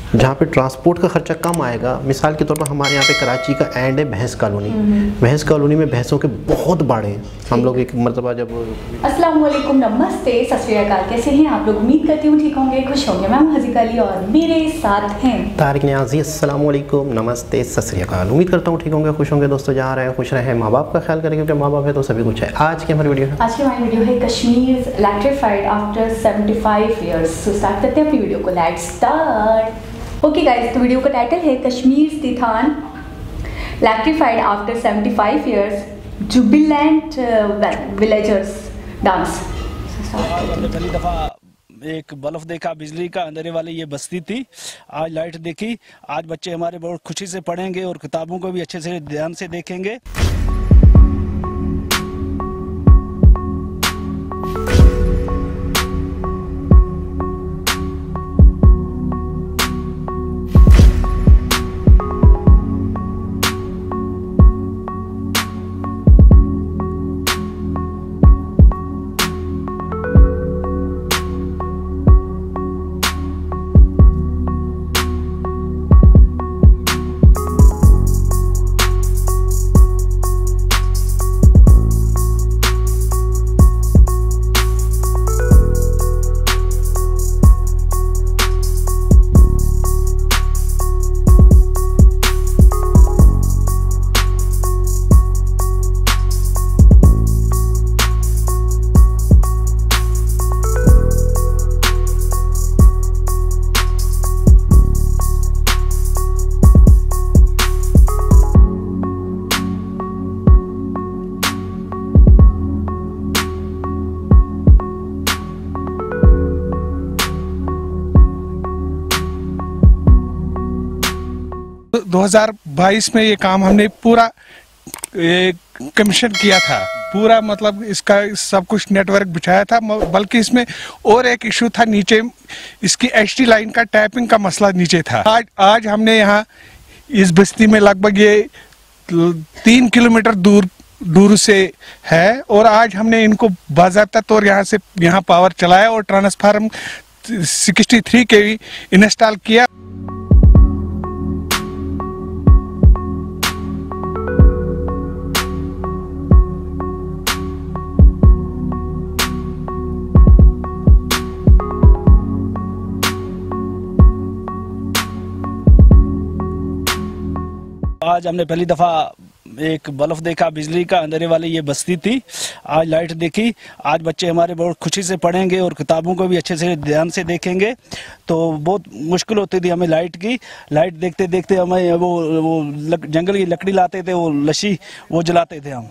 जहाँ पे ट्रांसपोर्ट का खर्चा कम आएगा। मिसाल के तौर पर हमारे यहाँ पे कराची का एंड है भैंस कॉलोनी। भैंस कॉलोनी में भैंसों के बहुत बाड़े हैं। हम लोग एक मरतबा जब अस्सलाम वालेकुम, नमस्ते, सत श्री अकाल। कैसे हैं आप लोग? उम्मीद करती हूँ ठीक होंगे, खुश होंगे। मैं हज़ीका अली और मेरे साथ हैं तारिक नियाज़ी। अस्सलाम वालेकुम, नमस्ते, सत श्री अकाल। उम्मीद करता हूँ ठीक होंगे, खुश होंगे। दोस्तों जहाँ रहे खुश रहें, माँ बाप का ख्याल करें, क्योंकि माँ बाप है तो सभी कुछ है। आज की हमारी वीडियो है कश्मीर इलेक्ट्रीफाइड आफ्टर 75 ईयर्स। तो स्टार्ट करते हैं अपनी वीडियो को। Let's start. ओके गाइस, तो वीडियो का टाइटल है कश्मीर स्थितान electrified after 75 years, jubilant villagers dance. हमने पहली दफ़ा एक बल्ब देखा बिजली का, अंधेरे वाली ये बस्ती थी। आज लाइट देखी। आज बच्चे हमारे बहुत खुशी से पढ़ेंगे और किताबों को भी अच्छे से ध्यान से देखेंगे। तो 2022 में ये काम हमने पूरा कमीशन किया था। पूरा मतलब इसका सब कुछ नेटवर्क बिछाया था। बल्कि इसमें और एक इशू था, नीचे इसकी एचटी लाइन का टैपिंग का मसला नीचे था। आज हमने यहाँ इस बस्ती में लगभग ये 3 किलोमीटर दूर से है, और आज हमने इनको बाज़ाब्ता तौर यहाँ पावर चलाया और ट्रांसफार्म 63 kV इंस्टॉल किया। आज हमने पहली दफ़ा एक बल्ब देखा बिजली का, अंधेरे वाली ये बस्ती थी। आज लाइट देखी। आज बच्चे हमारे बहुत खुशी से पढ़ेंगे और किताबों को भी अच्छे से ध्यान से देखेंगे। तो बहुत मुश्किल होती थी हमें लाइट की। लाइट देखते देखते हमें वो जंगल की लकड़ी लाते थे, वो लशी वो जलाते थे हम।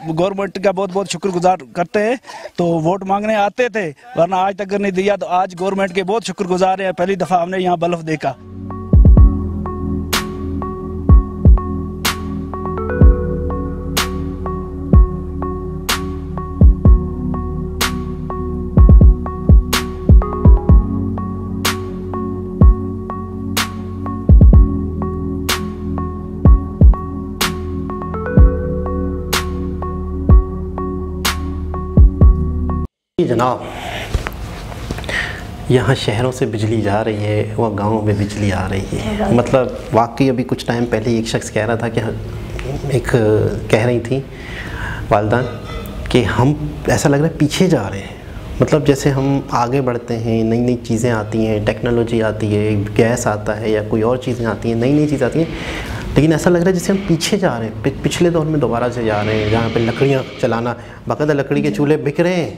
गवर्नमेंट का बहुत बहुत शुक्रगुजार करते हैं। तो वोट मांगने आते थे, वरना आज तक नहीं दिया। तो आज गवर्नमेंट के बहुत शुक्रगुजार हैं। पहली दफ़ा हमने यहाँ बल्ब देखा। जनाब, यहाँ शहरों से बिजली जा रही है, वह गाँव में बिजली आ रही है। मतलब वाकई अभी कुछ टाइम पहले एक शख्स कह रहा था कि कह रही थी वालदा कि हम ऐसा लग रहा है पीछे जा रहे हैं। मतलब जैसे हम आगे बढ़ते हैं, नई नई चीज़ें आती हैं, टेक्नोलॉजी आती है, गैस आता है या कोई और चीज़ें आती हैं, नई नई चीज़ें आती हैं, लेकिन ऐसा लग रहा है जैसे हम पीछे जा रहे हैं, पिछले दौर में दोबारा से जा रहे हैं। जहाँ पे लकड़ियाँ चलाना, बाकायदा लकड़ी के चूल्हे बिक रहे हैं,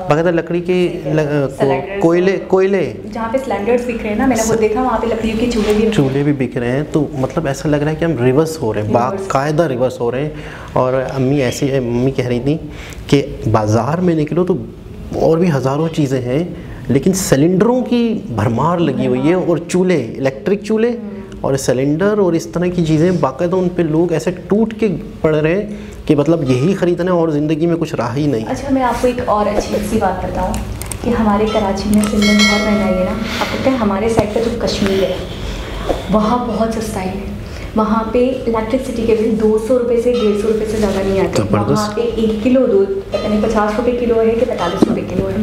बाकायदा लकड़ी के कोयले जहाँ पे सिलेंडर्स बिक रहे हैं ना, मैंने वो देखा, वहाँ पे लकड़ी के चूल्हे भी बिक रहे हैं। तो मतलब ऐसा लग रहा है कि हम रिवर्स हो रहे हैं, बाकायदा रिवर्स हो रहे हैं। और मम्मी कह रही थी कि बाज़ार में निकलो तो और भी हज़ारों चीज़ें हैं, लेकिन सिलेंडरों की भरमार लगी हुई है। और चूल्हे, इलेक्ट्रिक चूल्हे और सिलेंडर और इस तरह की चीज़ें, बाकायदा उन पे लोग ऐसे टूट के पड़ रहे हैं कि मतलब यही ख़रीदना है और ज़िंदगी में कुछ रहा ही नहीं। अच्छा, मैं आपको एक और अच्छी सी बात बताऊँ कि हमारे कराची में सिंध में बहुत महंगाई है ना। आपको पता है हमारे साइड का जो कश्मीर है वहाँ बहुत सस्ता है। वहाँ पे इलेक्ट्रिसिटी के बिल 200 रुपये से 150 रुपये से ज़्यादा नहीं आते। वहाँ पे 1 किलो दूध पता नहीं 50 रुपये किलो है कि 45 रुपये किलो है।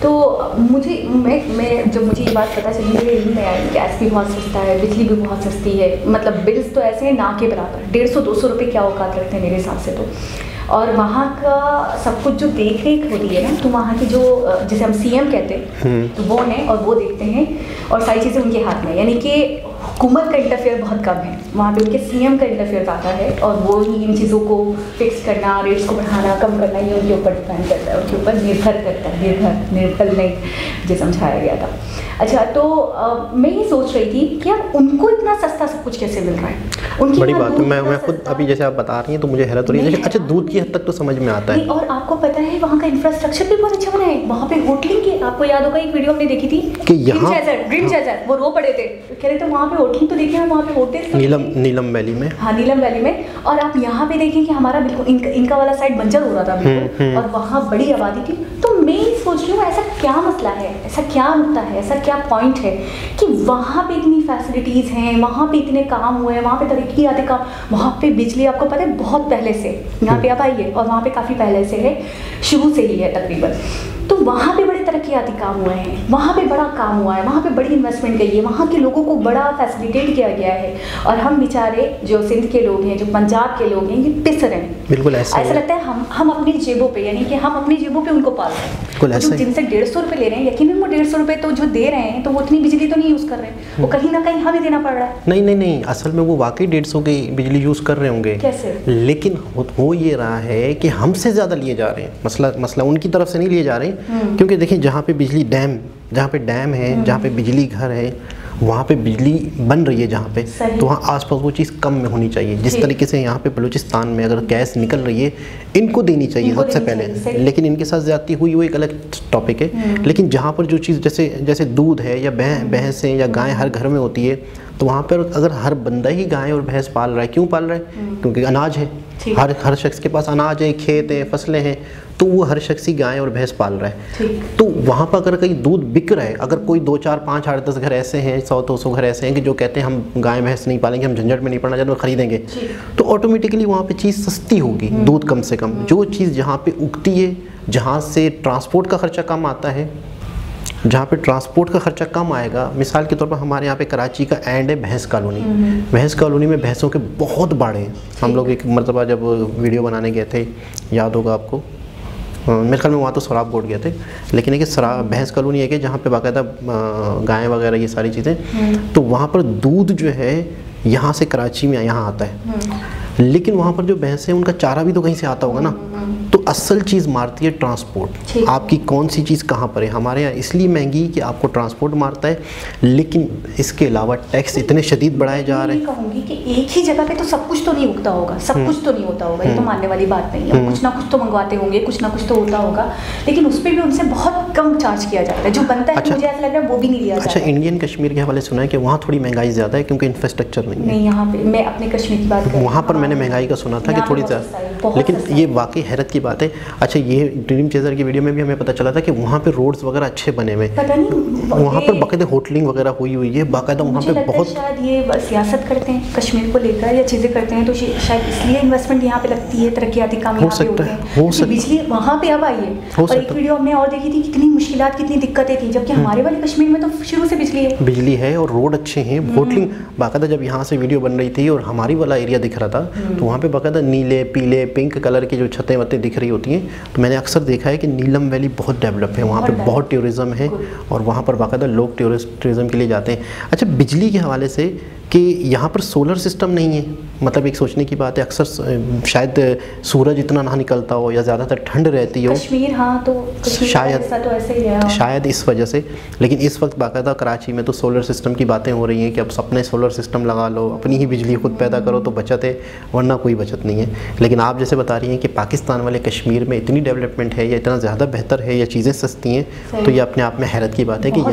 तो मैं जब मुझे ये बात पता चली, मेरे इल्म में आई गैस भी बहुत सस्ता है, बिजली भी बहुत सस्ती है, मतलब बिल्स तो ऐसे हैं ना के बराबर, 150-200 रुपये क्या औकात रखते हैं मेरे हिसाब से तो। और वहाँ का सब कुछ जो देख रेख होती है ना, तो वहाँ की जो जैसे हम CM कहते हैं तो वो हैं और वो देखते हैं और सारी चीज़ें उनके हाथ में, यानी कि हुकूमत का इंटरफेयर बहुत कम है वहाँ पे, उनके CM का इंटरफेयर आता है और वो ही इन चीज़ों को फिक्स करना, रेट्स को बढ़ाना कम करना, ये उनके ऊपर डिपेंड करता है, उनके ऊपर निर्भर करता है, निर्भर नहीं जो समझाया गया था। अच्छा, तो मैं ये सोच रही थी कि यार उनको इतना सस्ता सब कुछ कैसे मिल रहा है? उनकी बड़ी बात है, मैं खुद अभी जैसे आप बता रही हैं तो मुझे हैरत हो रही है। अच्छा, दूध की हद तक तो समझ में आता है। और आपको पता है वहाँ का इंफ्रास्ट्रक्चर भी बहुत अच्छा बना है, वहाँ पे होटलिंग की, आपको याद होगा एक वीडियो हमने देखी थी कि यहाँ ड्रीम चैजर वो रो पड़े थे, कह रहे थे वहाँ पे होटलिंग तो देखें, वहाँ पे होटल नीलम वैली में, हाँ नीलम वैली में। और आप यहाँ पे देखें कि हमारा बिल्कुल इनका वाला साइड बंजर हो रहा था बिल्कुल, और वहाँ बड़ी आबादी थी। तो मैं सोच रही हूँ ऐसा क्या मसला है, ऐसा क्या नुकता है, ऐसा क्या पॉइंट है कि वहाँ पे इतनी फैसिलिटीज़ हैं, वहाँ पे इतने काम हुए हैं, वहाँ पे तरक्की काम, वहाँ पे बिजली आपको पता है बहुत पहले से यहाँ पे अब आई है, और वहाँ पे काफ़ी पहले से है, शुरू से ही है तकरीबन। तो वहाँ पे बड़े तरक्याती काम हुए हैं, वहाँ पे बड़ा काम हुआ है, वहाँ पे बड़ी इन्वेस्टमेंट गई है, वहाँ के लोगों को बड़ा फैसिलिटेट किया गया है। और हम बेचारे जो सिंध के लोग हैं, जो पंजाब के लोग हैं, ये पिस रहे हैं। बिल्कुल ऐसा लगता है हम अपनी जेबों पे, यानी कि हम अपनी जेबों पे उनको पाल रहे हैं। जो जिनसे 150 रुपये ले रहे हैं, यकीनन वो 150 रुपये तो जो दे रहे हैं तो वो उतनी बिजली तो नहीं यूज़ कर रहे हैं, वो कहीं ना कहीं हमें देना पड़ रहा है। नहीं, असल में वो वाकई 150 की बिजली यूज़ कर रहे होंगे। कैसे? लेकिन हो ये रहा है कि हमसे ज़्यादा लिए जा रहे हैं। मसला उनकी तरफ से नहीं लिए जा रहे हैं, क्योंकि देखिए जहाँ पे बिजली जहाँ पे डैम है, जहाँ पे बिजली घर है, वहाँ पे बिजली बन रही है जहाँ पे, तो वहाँ आसपास वो चीज़ कम में होनी चाहिए। जिस तरीके से यहाँ पे बलूचिस्तान में अगर गैस निकल रही है, इनको देनी चाहिए सबसे पहले, लेकिन इनके साथ ज़्यादती हुई वो एक अलग टॉपिक है। लेकिन जहाँ पर जो चीज़ जैसे दूध है या भैंस है या गाय हर घर में होती है, तो वहाँ पर अगर हर बंदा ही गाय और भैंस पाल रहा है, क्यों पाल रहा है? क्योंकि अनाज है, हर शख्स के पास अनाज है, खेत है, फसलें हैं, तो वो हर शख्स ही गाय और भैंस पाल रहा है। तो वहाँ पर अगर कहीं दूध बिक रहा है, अगर कोई 2, 4, 5, 8, 10 घर ऐसे हैं, 100-200 घर ऐसे हैं कि जो कहते हैं हम गाय भैंस नहीं पालेंगे, हम झंझट में नहीं पड़ना चाहते, खरीदेंगे, तो ऑटोमेटिकली वहाँ पे चीज़ सस्ती होगी, दूध कम से कम। जो चीज़ जहाँ पे उगती है, जहाँ से ट्रांसपोर्ट का खर्चा कम आता है, जहाँ पे ट्रांसपोर्ट का खर्चा कम आएगा, मिसाल के तौर पर हमारे यहाँ पे कराची का एंड है भैंस कॉलोनी। भैंस कॉलोनी में भैंसों के बहुत बाड़े हैं। हम लोग एक मरतबा जब वीडियो बनाने गए थे, याद होगा आपको, मेरे ख्याल में वहाँ तो सराब बोर्ड गए थे, लेकिन एक भैंस कॉलोनी है कि जहाँ पे बाकायदा गाय वगैरह ये सारी चीज़ें, तो वहाँ पर दूध जो है यहाँ से कराची में यहाँ आता है, लेकिन वहाँ पर जो भैंस है उनका चारा भी तो कहीं से आता होगा ना। तो असल चीज़ मारती है ट्रांसपोर्ट, आपकी कौन सी चीज़ कहाँ पर है। हमारे यहाँ इसलिए महंगी कि आपको ट्रांसपोर्ट मारता है, लेकिन इसके अलावा टैक्स इतने शदीद बढ़ाए जा रहे हैं। कहूँगी कि एक ही जगह पे तो सब कुछ तो नहीं उगता होगा, सब कुछ तो नहीं होता होगा, ये तो मानने वाली बात नहीं है। कुछ ना कुछ तो मंगवाते होंगे, कुछ ना कुछ तो होता होगा, लेकिन उस पर भी उनसे बहुत कम चार्ज किया जाता है। जो बनता है मुझे ऐसा लग रहा है वो भी नहीं लिया जाता। अच्छा, इंडियन कश्मीर के हवाले सुना है कि वहाँ थोड़ी महंगाई ज़्यादा है क्योंकि इंफ्रास्ट्रक्चर नहीं है। यहाँ पे मैं अपने कश्मीर की बात कर रही हूँ, वहाँ पर मैंने महंगाई का सुना था कि थोड़ी ज़्यादा, लेकिन ये वाकई हैरत की बात है। अच्छा, ये ड्रीम चेजर की वीडियो में भी हमें पता चला था कि वहाँ पे रोड्स वगैरह अच्छे बने हुए, पता नहीं वहाँ पर बाकायदा होटलिंग वगैरह हुई है, बाकायदा वहाँ पे बहुत। शायद ये सियासत करते हैं कश्मीर को लेकर या चीज़ें करते हैं, तो शायद इसलिए इन्वेस्टमेंट यहाँ पे लगती है, तरक्याती काम हो सकता है। बिजली वहाँ पे अब आई है, और एक वीडियो हमने और देखी थी, कितनी मुश्किलात, कितनी दिक्कतें थी, जबकि हमारे वाले कश्मीर में तो शुरू से बिजली है और रोड अच्छे हैं। होटलिंग बाकायदा, जब यहाँ से वीडियो बन रही थी और हमारी वाला एरिया दिख रहा था, तो वहाँ पे बाकायदा नीले, पीले, पिंक कलर की जो छतें वतें दिख रही होती हैं, तो मैंने अक्सर देखा है कि नीलम वैली बहुत डेवलप है, वहाँ पे बहुत टूरिज़्म है और वहाँ पर बाकायदा लोग टूरिज़्म के लिए जाते हैं। अच्छा, बिजली के हवाले से कि यहाँ पर सोलर सिस्टम नहीं है, मतलब एक सोचने की बात है, अक्सर शायद सूरज इतना ना निकलता हो या ज़्यादातर ठंड रहती हो कश्मीर, हाँ तो शायद इस वजह से। लेकिन इस वक्त बाकायदा कराची में तो सोलर सिस्टम की बातें हो रही हैं कि अब अपने सोलर सिस्टम लगा लो, अपनी ही बिजली खुद पैदा करो तो बचत है, वरना कोई बचत नहीं है। लेकिन आप जैसे बता रही हैं कि पाकिस्तान वाले कश्मीर में इतनी डेवलपमेंट है या इतना ज़्यादा बेहतर है या चीज़ें सस्ती हैं, तो ये अपने आप में हैरत की बात है कि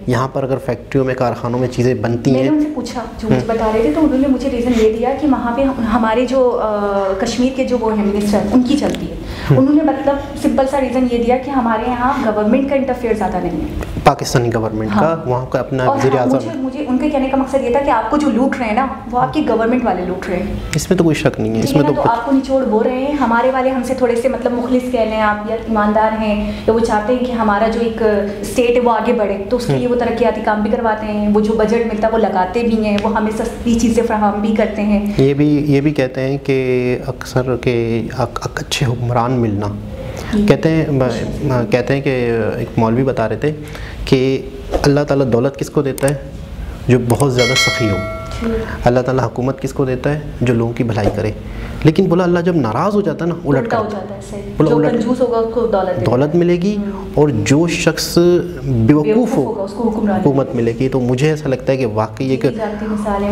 यहाँ पर अगर फैक्ट्रियों में, कारखानों में चीज़ें बनती हैं। मैंने उनसे पूछा, जो मुझे बता रहे थे, तो उन्होंने मुझे रीज़न ये दिया कि वहाँ पे हमारे जो कश्मीर के जो वो है मिनिस्टर, उनकी चलती है। उन्होंने मतलब सिंपल सा रीज़न ये दिया कि हमारे यहाँ गवर्नमेंट का इंटरफेयर ज़्यादा नहीं है। पाकिस्तानी गवर्नमेंट का, वहाँ का अपना वज़ीर-ए-आज़म। मुझे उनके कहने का मकसद ये था कि आपको जो लूट रहे हैं ना वो आपकी गवर्नमेंट वाले लूट रहे हैं, इसमें तो कोई शक नहीं है। इसमें तो आपको निचोड़ वो रहे हैं, हमारे वाले हमसे थोड़े से मतलब मुखलिस कह लें आप, या ईमानदार हैं, या वो चाहते हैं कि हमारा जो एक स्टेट है वो आगे बढ़े, तो उसके लिए वो तरक्याती काम भी करवाते हैं, वो जो बजट मिलता है वो लगाते भी हैं, वो हमें सस्ती चीज़ें फराहम भी करते हैं। ये भी कहते हैं कि अक्सर के अच्छे हुक्मरान मिलना, कहते हैं कि एक मौलवी बता रहे थे कि अल्लाह ताला दौलत किसको देता है, जो बहुत ज़्यादा सखी हो। अल्लाह ताला हुकूमत किसको देता है, जो लोगों की भलाई करे। लेकिन बोला अल्लाह जब नाराज़ हो जाता है ना, उलट कर बोला उलट, कंजूस होगा उसको दौलत मिलेगी, और जो शख्स बेवकूफ़ होगा उसको हुकूमत मिलेगी। तो मुझे ऐसा लगता है कि वाकई एक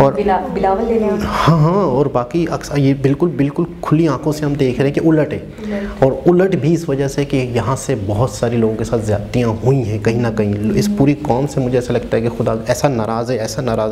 और बिलावल ले लें, हाँ, और बाकी अक्सर ये बिल्कुल खुली आंखों से हम देख रहे हैं कि उलट है, और उलट भी इस वजह से कि यहाँ से बहुत सारे लोगों के साथ ज़्यादतियाँ हुई हैं कहीं ना कहीं। इस पूरी कौम से मुझे ऐसा लगता है कि खुदा ऐसा नाराज़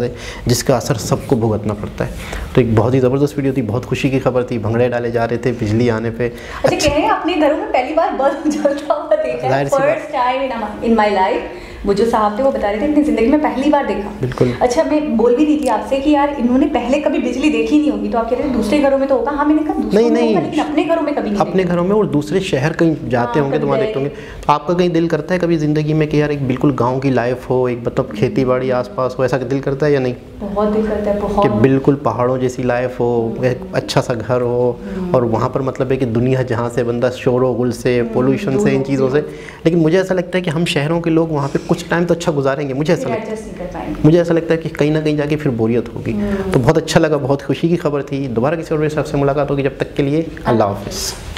है जिसका असर सबको भुगतना पड़ता है। तो एक बहुत ही ज़बरदस्त वीडियो थी, बहुत खुशी की खबर थी, भंगड़े डाले जा रहे थे बिजली आने पे। अच्छा, कह रहे हैं अपने घरों में पहली बार बल्ब जलता हुआ देखा है, first time in my life. वो जो साहब थे वो बता रहे थे अपनी ज़िंदगी में पहली बार देखा। बिल्कुल। अच्छा, मैं बोल भी रही थी आपसे कि यार इन्होंने पहले कभी बिजली देखी नहीं होगी, तो आप कह रहे थे दूसरे घरों में तो होगा। हाँ, मैंने कहा दूसरे नहीं, लेकिन अपने घरों में कभी नहीं, अपने घरों में और दूसरे शहर कहीं जाते होंगे तो वहाँ देखते होंगे। तो आपका कहीं दिल करता है कभी ज़िंदगी में कि यार एक बिल्कुल गाँव की लाइफ हो, एक मतलब खेती बाड़ी आसपास हो, ऐसा दिल करता है या नहीं? बहुत दिल करता है, बहुत, कि बिल्कुल पहाड़ों जैसी लाइफ हो, एक अच्छा सा घर हो, और वहाँ पर मतलब है कि दुनिया जहाँ से बंदा शोर गुल से, पोल्यूशन से, इन चीज़ों से। लेकिन मुझे ऐसा लगता है कि हम शहरों के लोग वहाँ पे कुछ टाइम तो अच्छा गुजारेंगे। मुझे ऐसा लगता है कि कहीं ना कहीं जाके फिर बोरियत होगी। तो बहुत अच्छा लगा, बहुत खुशी की खबर थी। दोबारा किसी और के साथ से मुलाकात होगी, जब तक के लिए अल्लाह हाफ़िज़।